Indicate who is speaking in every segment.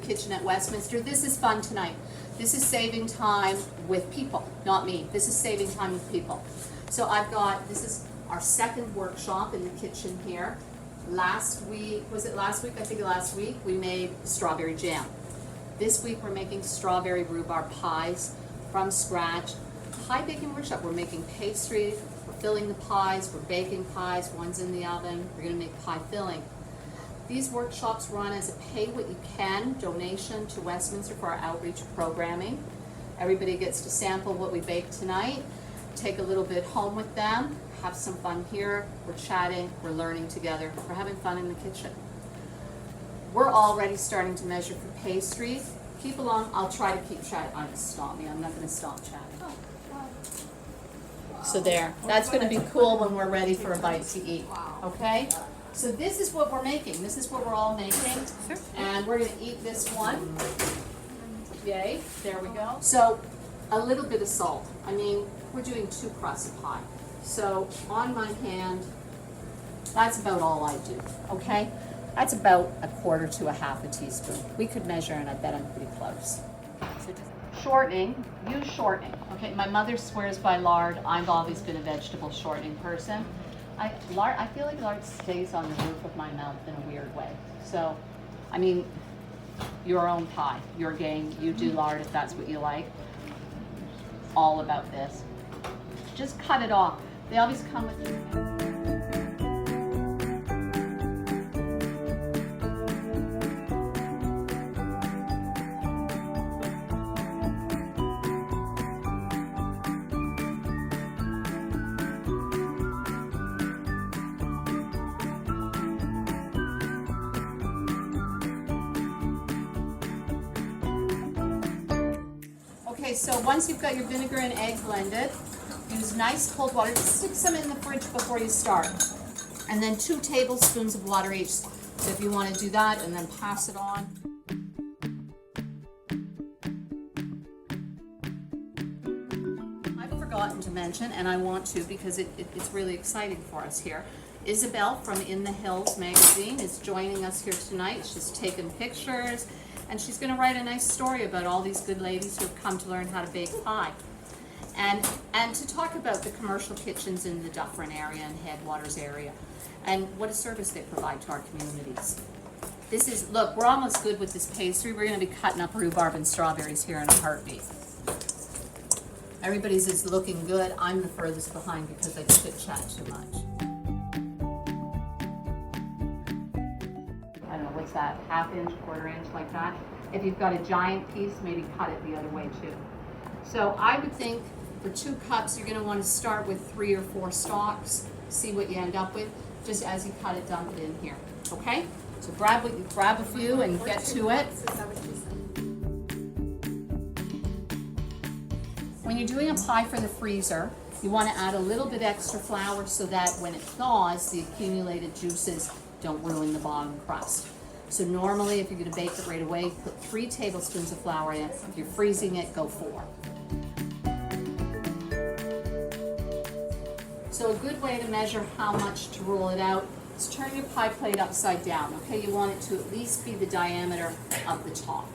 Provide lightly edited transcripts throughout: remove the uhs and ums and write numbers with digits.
Speaker 1: kitchen at Westminster. This is fun tonight. This is saving time with people, not me. This is saving time with people. So this is our second workshop in the kitchen here. Last week, was it last week? I think last week we made strawberry jam. This week we're making strawberry rhubarb pies from scratch. Pie baking workshop. We're making pastry, we're filling the pies, we're baking pies, one's in the oven, we're gonna make pie filling. These workshops run as a pay what you can donation to Westminster for our outreach programming. Everybody gets to sample what we baked tonight, take a little bit home with them, have some fun here, we're chatting, we're learning together, we're having fun in the kitchen. We're already starting to measure for pastries. Keep along, I'll try to keep chatting. Stop me, I'm not gonna stop chatting. So there, that's gonna be cool when we're ready for a bite to eat, okay? So this is what we're making, this is what we're all making, and we're gonna eat this one. Yay, there we go. So, a little bit of salt. I mean, we're doing 2 crusts of pie. So, on my hand, that's about all I do, okay? That's about 1/4 to 1/2 teaspoon. We could measure, and I bet I'm pretty close. So just shortening, use shortening. Okay, my mother swears by lard. I've always been a vegetable shortening person. I feel like lard stays on the roof of my mouth in a weird way. So, I mean, your own pie, your game, you do lard if that's what you like. All about this. Just cut it off. They always come with Okay, so once you've got your vinegar and egg blended, use nice cold water. Just stick some in the fridge before you start. And then 2 tablespoons of water each. So if you want to do that, and then pass it on. I've forgotten to mention, and I want to because it's really exciting for us here. Isabel from In the Hills magazine is joining us here tonight. She's taken pictures. And she's going to write a nice story about all these good ladies who have come to learn how to bake pie. And to talk about the commercial kitchens in the Dufferin area and Headwaters area and what a service they provide to our communities. This is, look, we're almost good with this pastry. We're going to be cutting up rhubarb and strawberries here in a heartbeat. Everybody's is looking good. I'm the furthest behind because I chit-chat too much. What's that, 1/2 inch, 1/4 inch, like that. If you've got a giant piece, maybe cut it the other way too. So I would think for 2 cups, you're going to want to start with 3 or 4 stalks, see what you end up with. Just as you cut it, dump it in here, okay? So grab a few and get to it. When you're doing a pie for the freezer, you want to add a little bit extra flour so that when it thaws, the accumulated juices don't ruin the bottom crust. So normally, if you're going to bake it right away, put 3 tablespoons of flour in. If you're freezing it, go 4. So a good way to measure how much to roll it out is turn your pie plate upside down, okay? You want it to at least be the diameter of the top.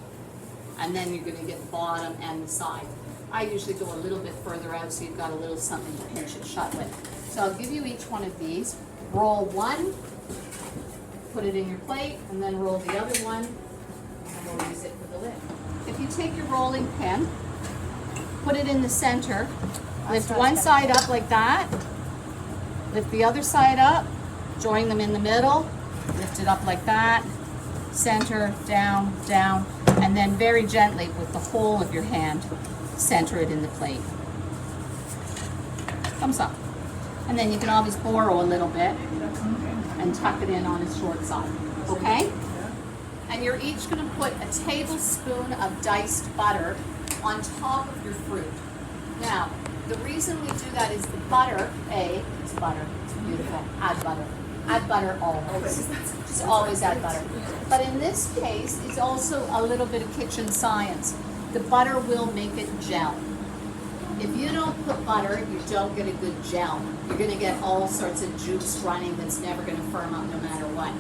Speaker 1: And then you're going to get the bottom and the side. I usually go a little bit further out so you've got a little something to pinch it shut with. So I'll give you each one of these. Roll one. Put it in your plate, and then roll the other one, and we'll use it for the lid. If you take your rolling pin, put it in the center, lift one side up like that, lift the other side up, join them in the middle, lift it up like that, center, down, down, and then very gently with the whole of your hand, center it in the plate. Thumbs up. And then you can always borrow a little bit and tuck it in on its short side, okay? And you're each going to put a tablespoon of diced butter on top of your fruit. Now, the reason we do that is the butter, it's butter, it's beautiful, add butter. Add butter always. Just always add butter. But in this case, it's also a little bit of kitchen science. The butter will make it gel. If you don't put butter, you don't get a good gel. You're going to get all sorts of juice running that's never going to firm up no matter what.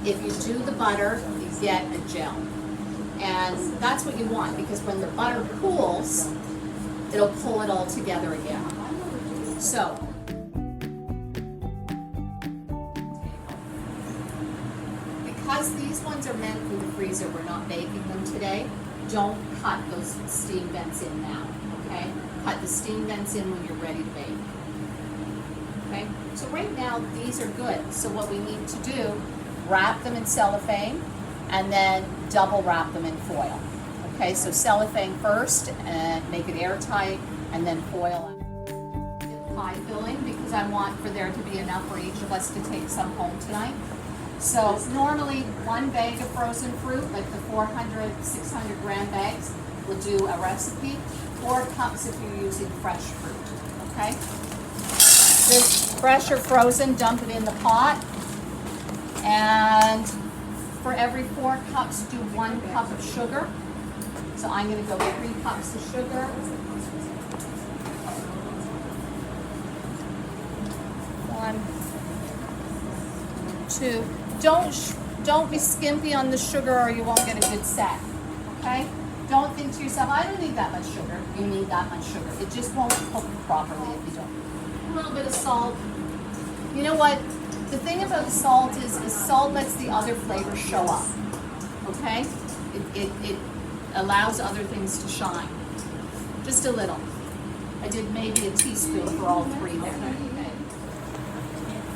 Speaker 1: If you do the butter, you get a gel. And that's what you want, because when the butter cools, it'll pull it all together again. So, because these ones are meant for the freezer, we're not baking them today, don't cut those steam vents in now, okay? Cut the steam vents in when you're ready to bake. Okay, so right now these are good. So what we need to do, wrap them in cellophane and then double wrap them in foil. Okay, so cellophane first and make it airtight, and then foil. Pie filling, because I want for there to be enough for each of us to take some home tonight. So normally one bag of frozen fruit, like the 400, 600 gram bags, will do a recipe. 4 cups if you're using fresh fruit, okay? This fresh or frozen, dump it in the pot. And for every 4 cups, do 1 cup of sugar. So I'm gonna go 3 cups of sugar. 1, 2. Don't be skimpy on the sugar or you won't get a good set, okay? Don't think to yourself, I don't need that much sugar. You need that much sugar. It just won't cook properly if you don't. A little bit of salt. You know what? The thing about the salt is salt lets the other flavors show up, okay? It allows other things to shine. Just a little. I did maybe a teaspoon for all 3 there.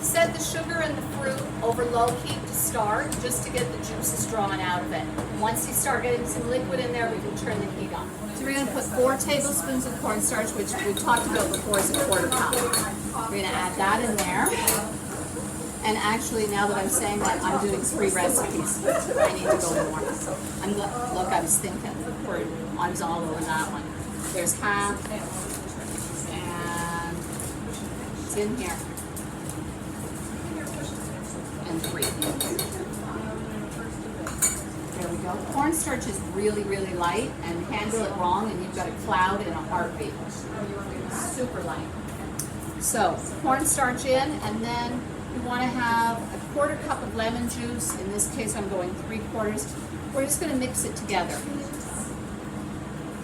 Speaker 1: Set the sugar and the fruit over low heat to start, just to get the juices drawn out of it. Once you start getting some liquid in there, we can turn the heat on. So we're going to put 4 tablespoons of cornstarch, which we talked about before is a 1/4 cup. We're going to add that in there. And actually, now that I'm saying that, I'm doing 3 recipes. I need to go more. Look, I was thinking, I was all over that one. There's half, and it's in here. And 3. There we go. Cornstarch is really, really light, and handle it wrong and you've got a cloud in a heartbeat. Super light. So, cornstarch in, and then we want to have a 1/4 cup of lemon juice. In this case, I'm going 3/4. We're just going to mix it together.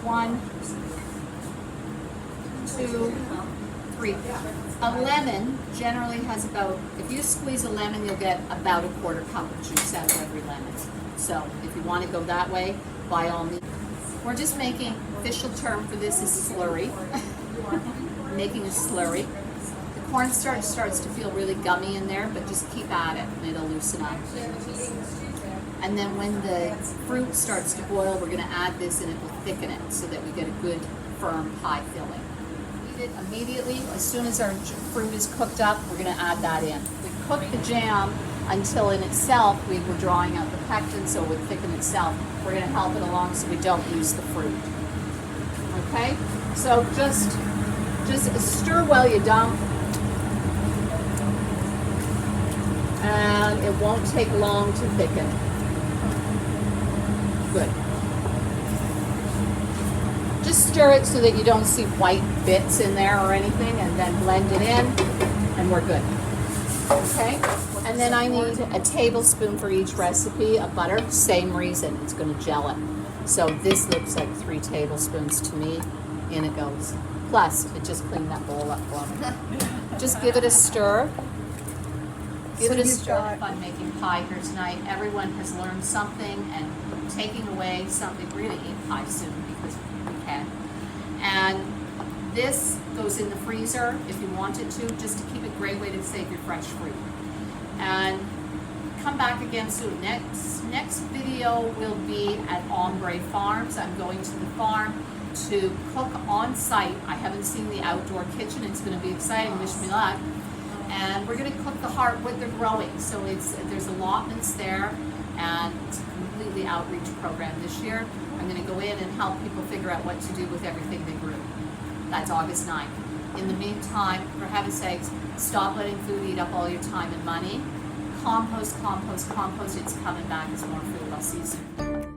Speaker 1: 1, 2, 3. A lemon generally has about, if you squeeze a lemon, you'll get about a 1/4 cup of juice out of every lemon. So if you want to go that way, by all means. We're just making, official term for this is slurry. Making a slurry. The cornstarch starts to feel really gummy in there, but just keep at it and it'll loosen up. And then when the fruit starts to boil, we're going to add this and it will thicken it so that we get a good firm pie filling. It immediately, as soon as our fruit is cooked up, we're going to add that in. We cook the jam until in itself we were drawing out the pectin, so it would thicken itself. We're going to help it along so we don't use the fruit. Okay? So just stir while you dump. And it won't take long to thicken. Good. Just stir it so that you don't see white bits in there or anything, and then blend it in, and we're good. Okay? And then I need a tablespoon for each recipe of butter. Same reason, it's going to gel it. So this looks like 3 tablespoons to me. In it goes. Plus, it just cleaned that bowl up for me. Just give it a stir. Give it a stir. Fun making pie here tonight. Everyone has learned something and taking away something. We're going to eat pie soon because we can. And this goes in the freezer if you wanted to, just to keep a great way to save your fresh fruit. And come back again soon. Next video will be at Ombre Farms. I'm going to the farm to cook on site. I haven't seen the outdoor kitchen. It's going to be exciting. Wish me luck. And we're going to cook the heart what they're growing. So there's allotments there, and it's a completely outreach program this year. I'm going to go in and help people figure out what to do with everything they grew. That's August 9th. In the meantime, for heaven's sakes, stop letting food eat up all your time and money. Compost, compost, compost. It's coming back as more food. I'll see you soon.